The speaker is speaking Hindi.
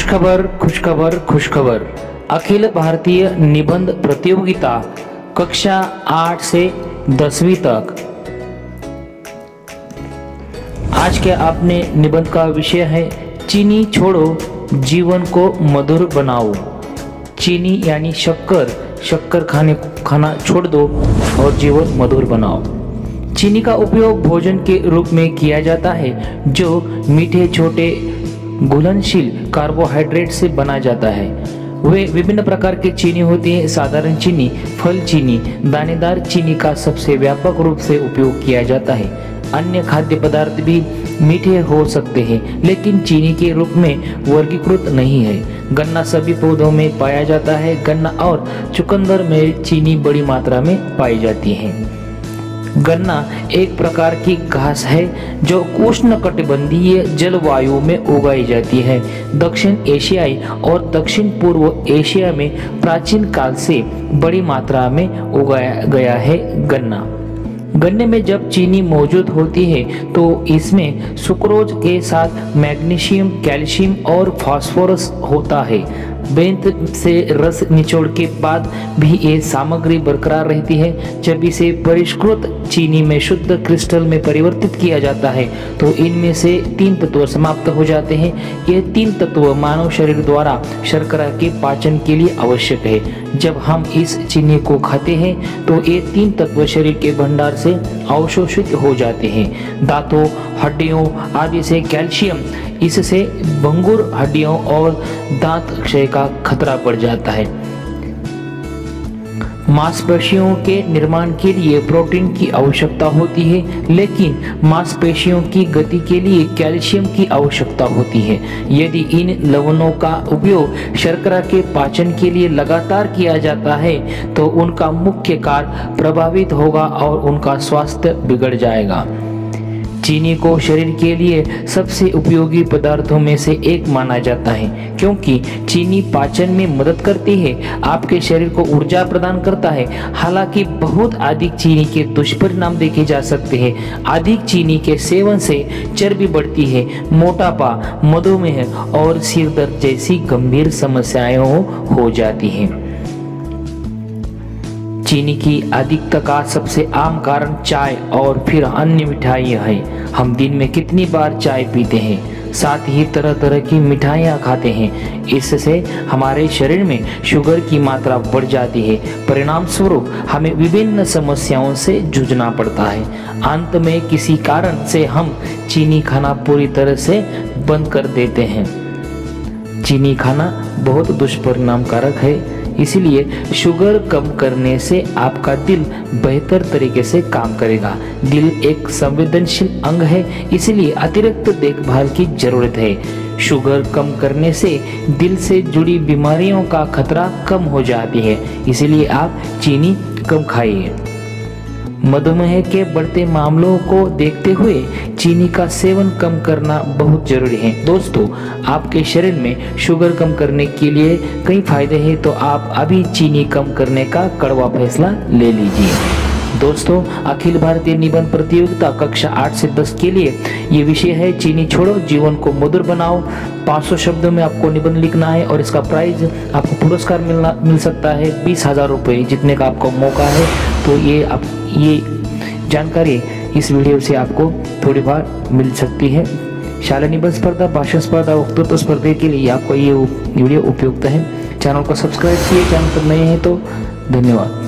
खुशखबर खुशखबर खुशखबर। अखिल भारतीय निबंध प्रतियोगिता कक्षा 8 से 10वीं तक। आज के अपने निबंध का विषय है चीनी छोड़ो जीवन को मधुर बनाओ। चीनी यानी शक्कर खाना छोड़ दो और जीवन मधुर बनाओ। चीनी का उपयोग भोजन के रूप में किया जाता है जो मीठे छोटे घुलनशील कार्बोहाइड्रेट से बना जाता है। वे विभिन्न प्रकार की चीनी होती है। साधारण चीनी, फल चीनी, दानेदार चीनी का सबसे व्यापक रूप से उपयोग किया जाता है। अन्य खाद्य पदार्थ भी मीठे हो सकते हैं लेकिन चीनी के रूप में वर्गीकृत नहीं है। गन्ना सभी पौधों में पाया जाता है। गन्ना और चुकंदर में चीनी बड़ी मात्रा में पाई जाती है। गन्ना एक प्रकार की घास है जो उष्णकटिबंधीय जलवायु में उगाई जाती है। दक्षिण एशियाई और दक्षिण पूर्व एशिया में प्राचीन काल से बड़ी मात्रा में उगाया गया है। गन्ने में जब चीनी मौजूद होती है तो इसमें सुक्रोज के साथ मैग्नीशियम, कैल्शियम और फास्फोरस होता है। बेंत से रस निचोड़ के बाद भी ये सामग्री बरकरार रहती है। जब इसे परिष्कृत चीनी में शुद्ध क्रिस्टल में परिवर्तित किया जाता है तो इनमें से 3 तत्व समाप्त हो जाते हैं। ये 3 तत्व मानव शरीर द्वारा शर्करा के पाचन के लिए आवश्यक है। जब हम इस चीनी को खाते हैं तो ये 3 तत्व शरीर के भंडार से अवशोषित हो जाते हैं। दांतों, हड्डियों आदि से कैल्शियम, इससे भंगुर हड्डियों और दांत क्षय का खतरा बढ़ जाता है। मांसपेशियों के निर्माण के लिए प्रोटीन की आवश्यकता होती है लेकिन मांसपेशियों की गति के लिए कैल्शियम की आवश्यकता होती है। यदि इन लवणों का उपयोग शर्करा के पाचन के लिए लगातार किया जाता है तो उनका मुख्य कार्य प्रभावित होगा और उनका स्वास्थ्य बिगड़ जाएगा। चीनी को शरीर के लिए सबसे उपयोगी पदार्थों में से एक माना जाता है क्योंकि चीनी पाचन में मदद करती है, आपके शरीर को ऊर्जा प्रदान करता है। हालांकि बहुत अधिक चीनी के दुष्परिणाम देखे जा सकते हैं। अधिक चीनी के सेवन से चर्बी बढ़ती है, मोटापा, मधुमेह और सिर दर्द जैसी गंभीर समस्याएं हो जाती हैं। चीनी की अधिकता का सबसे आम कारण चाय और फिर अन्य मिठाइयाँ हैं। हम दिन में कितनी बार चाय पीते हैं, साथ ही तरह तरह की मिठाइयाँ खाते हैं। इससे हमारे शरीर में शुगर की मात्रा बढ़ जाती है। परिणाम स्वरूप हमें विभिन्न समस्याओं से जूझना पड़ता है। अंत में किसी कारण से हम चीनी खाना पूरी तरह से बंद कर देते हैं। चीनी खाना बहुत दुष्परिणाम कारक है, इसलिए शुगर कम करने से आपका दिल बेहतर तरीके से काम करेगा। दिल एक संवेदनशील अंग है, इसलिए अतिरिक्त देखभाल की जरूरत है। शुगर कम करने से दिल से जुड़ी बीमारियों का खतरा कम हो जाती है, इसलिए आप चीनी कम खाइए। मधुमेह के बढ़ते मामलों को देखते हुए चीनी का सेवन कम करना बहुत जरूरी है। दोस्तों, आपके शरीर में शुगर कम करने के लिए कई फायदे हैं, तो आप अभी चीनी कम करने का कड़वा फैसला ले लीजिए। दोस्तों, अखिल भारतीय निबंध प्रतियोगिता कक्षा 8 से 10 के लिए ये विषय है चीनी छोड़ो जीवन को मधुर बनाओ। 500 शब्दों में आपको निबंध लिखना है और इसका प्राइज आपको पुरस्कार मिल सकता है 20,000 रुपये जीतने का आपको मौका है। तो ये जानकारी इस वीडियो से आपको थोड़ी बार मिल सकती है। शाला निबंध स्पर्धा, भाषण स्पर्धा, वक्तृत्व स्पर्धा के लिए आपको ये वीडियो उपयुक्त है। चैनल को सब्सक्राइब किए, चैनल पर नए हैं तो धन्यवाद।